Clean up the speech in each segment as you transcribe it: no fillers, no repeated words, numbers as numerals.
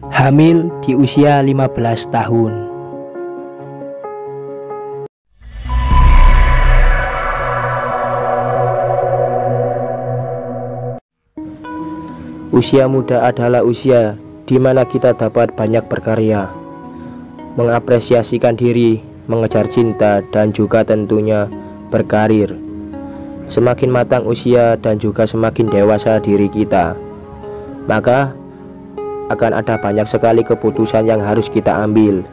Hamil di usia 15 tahun. Usia muda adalah usia di mana kita dapat banyak berkarya, mengapresiasikan diri, mengejar cinta, dan juga tentunya berkarir. Semakin matang usia dan juga semakin dewasa diri kita, maka akan ada banyak sekali keputusan yang harus kita ambil.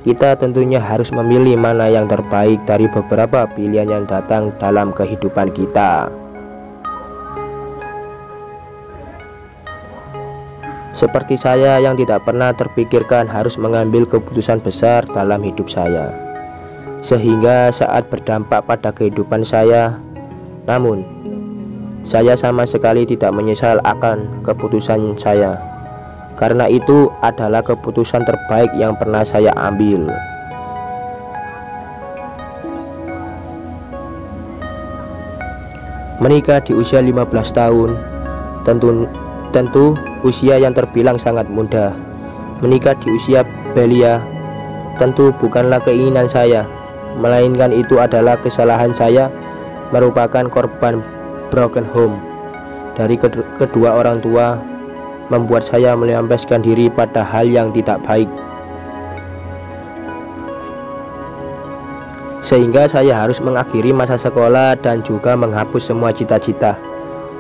Kita tentunya harus memilih mana yang terbaik dari beberapa pilihan yang datang dalam kehidupan kita. Seperti saya yang tidak pernah terpikirkan harus mengambil keputusan besar dalam hidup saya, sehingga saat berdampak pada kehidupan saya. Namun saya sama sekali tidak menyesal akan keputusan saya, karena itu adalah keputusan terbaik yang pernah saya ambil. Menikah di usia 15 tahun tentu usia yang terbilang sangat muda. Menikah di usia belia tentu bukanlah keinginan saya, melainkan itu adalah kesalahan saya, merupakan korban broken home dari kedua orang tua, membuat saya melampiaskan diri pada hal yang tidak baik, sehingga saya harus mengakhiri masa sekolah dan juga menghapus semua cita-cita,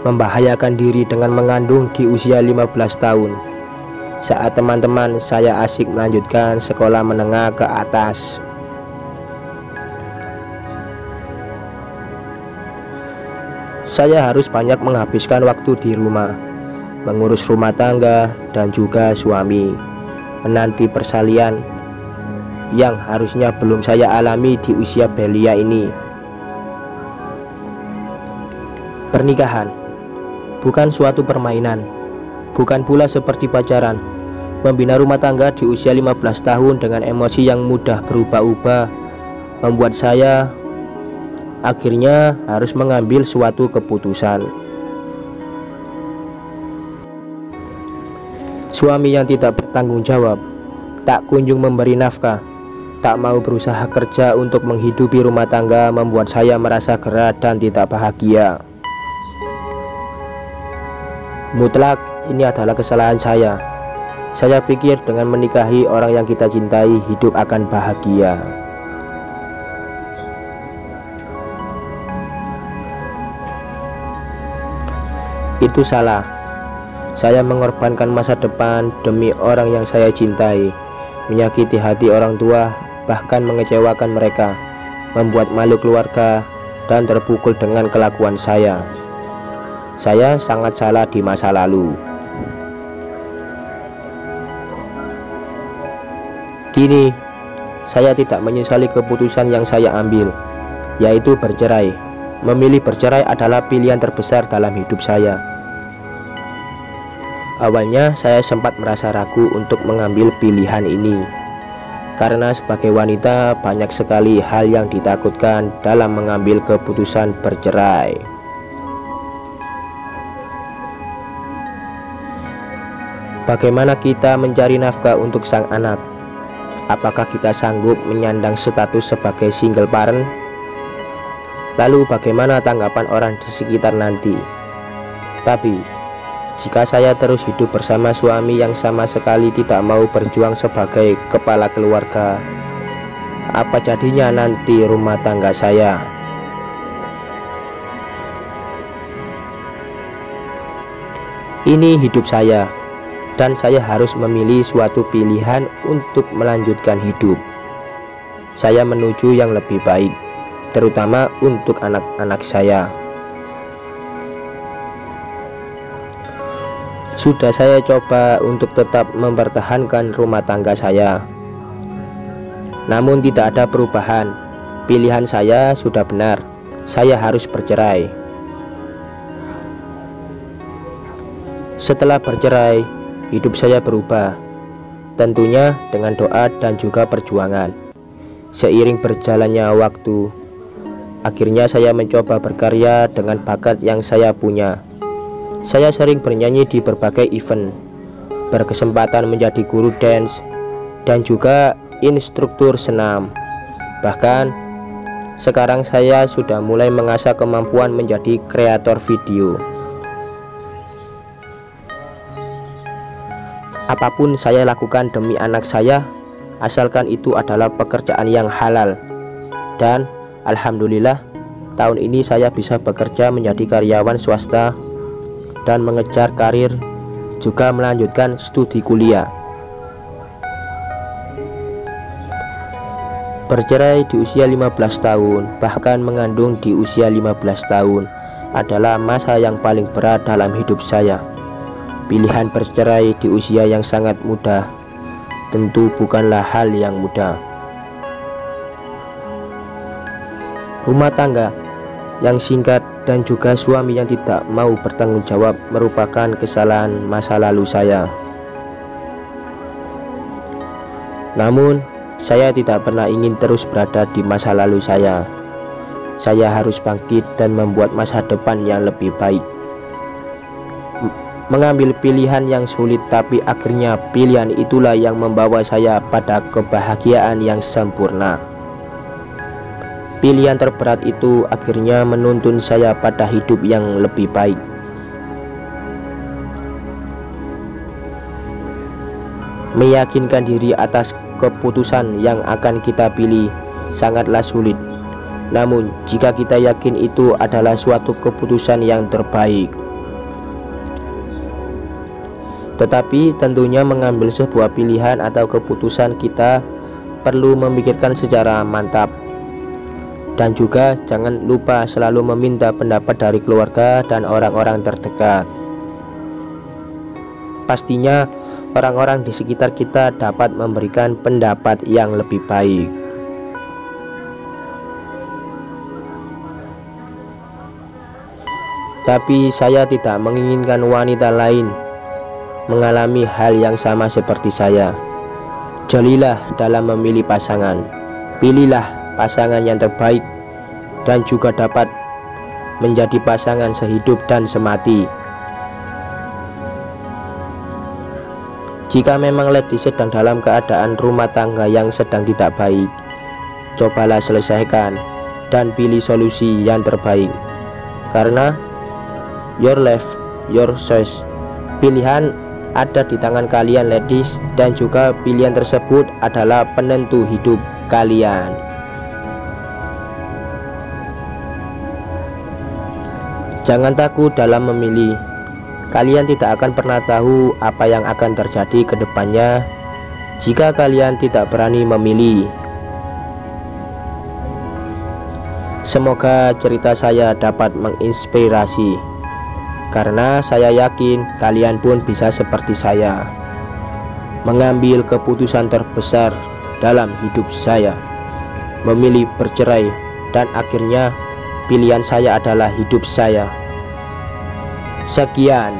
membahayakan diri dengan mengandung di usia 15 tahun saat teman-teman saya asik melanjutkan sekolah menengah ke atas. Saya harus banyak menghabiskan waktu di rumah, mengurus rumah tangga dan juga suami, menanti persalinan yang harusnya belum saya alami di usia belia ini. Pernikahan bukan suatu permainan, bukan pula seperti pacaran. Membina rumah tangga di usia 15 tahun dengan emosi yang mudah berubah-ubah membuat saya akhirnya harus mengambil suatu keputusan. Suami yang tidak bertanggung jawab, tak kunjung memberi nafkah, tak mau berusaha kerja untuk menghidupi rumah tangga membuat saya merasa gerat dan tidak bahagia. Mutlak ini adalah kesalahan saya. Saya pikir dengan menikahi orang yang kita cintai, hidup akan bahagia. Itu salah. Saya mengorbankan masa depan demi orang yang saya cintai, menyakiti hati orang tua, bahkan mengecewakan mereka, membuat malu keluarga, dan terpukul dengan kelakuan saya. Saya sangat salah di masa lalu. Kini saya tidak menyesali keputusan yang saya ambil, yaitu bercerai. Memilih bercerai adalah pilihan terbesar dalam hidup saya. Awalnya saya sempat merasa ragu untuk mengambil pilihan ini, karena sebagai wanita banyak sekali hal yang ditakutkan dalam mengambil keputusan bercerai. Bagaimana kita mencari nafkah untuk sang anak? Apakah kita sanggup menyandang status sebagai single parent? Lalu bagaimana tanggapan orang di sekitar nanti? Tapi jika saya terus hidup bersama suami yang sama sekali tidak mau berjuang sebagai kepala keluarga, apa jadinya nanti rumah tangga saya? Ini hidup saya, dan saya harus memilih suatu pilihan untuk melanjutkan hidup saya menuju yang lebih baik, terutama untuk anak-anak saya. Sudah saya coba untuk tetap mempertahankan rumah tangga saya, namun tidak ada perubahan. Pilihan saya sudah benar, saya harus bercerai. Setelah bercerai, hidup saya berubah, tentunya dengan doa dan juga perjuangan. Seiring berjalannya waktu, akhirnya saya mencoba berkarya dengan bakat yang saya punya. Saya sering bernyanyi di berbagai event, berkesempatan menjadi guru dance dan juga instruktur senam. Bahkan sekarang saya sudah mulai mengasah kemampuan menjadi kreator video. Apapun saya lakukan demi anak saya, asalkan itu adalah pekerjaan yang halal. Dan alhamdulillah, tahun ini saya bisa bekerja menjadi karyawan swasta dan mengejar karir, juga melanjutkan studi kuliah. Bercerai di usia 15 tahun, bahkan mengandung di usia 15 tahun adalah masa yang paling berat dalam hidup saya. Pilihan bercerai di usia yang sangat muda tentu bukanlah hal yang mudah. Rumah tangga yang singkat dan juga suami yang tidak mau bertanggung jawab merupakan kesalahan masa lalu saya. Namun saya tidak pernah ingin terus berada di masa lalu saya. Saya harus bangkit dan membuat masa depan yang lebih baik. Mengambil pilihan yang sulit, tapi akhirnya pilihan itulah yang membawa saya pada kebahagiaan yang sempurna. Pilihan terberat itu akhirnya menuntun saya pada hidup yang lebih baik. Meyakinkan diri atas keputusan yang akan kita pilih sangatlah sulit. Namun jika kita yakin itu adalah suatu keputusan yang terbaik, tetapi tentunya mengambil sebuah pilihan atau keputusan kita perlu memikirkan secara mantap. Dan juga jangan lupa selalu meminta pendapat dari keluarga dan orang-orang terdekat. Pastinya orang-orang di sekitar kita dapat memberikan pendapat yang lebih baik. Tapi saya tidak menginginkan wanita lain mengalami hal yang sama seperti saya. Jelilah dalam memilih pasangan. Pilihlah pasangan yang terbaik dan juga dapat menjadi pasangan sehidup dan semati. Jika memang lady sedang dalam keadaan rumah tangga yang sedang tidak baik, cobalah selesaikan dan pilih solusi yang terbaik. Karena your life, your choice. Pilihan ada di tangan kalian ladies, dan juga pilihan tersebut adalah penentu hidup kalian. Jangan takut dalam memilih. Kalian tidak akan pernah tahu apa yang akan terjadi ke depannya jika kalian tidak berani memilih. Semoga cerita saya dapat menginspirasi, karena saya yakin kalian pun bisa seperti saya mengambil keputusan terbesar dalam hidup saya, memilih bercerai, dan akhirnya pilihan saya adalah hidup saya. Sekian.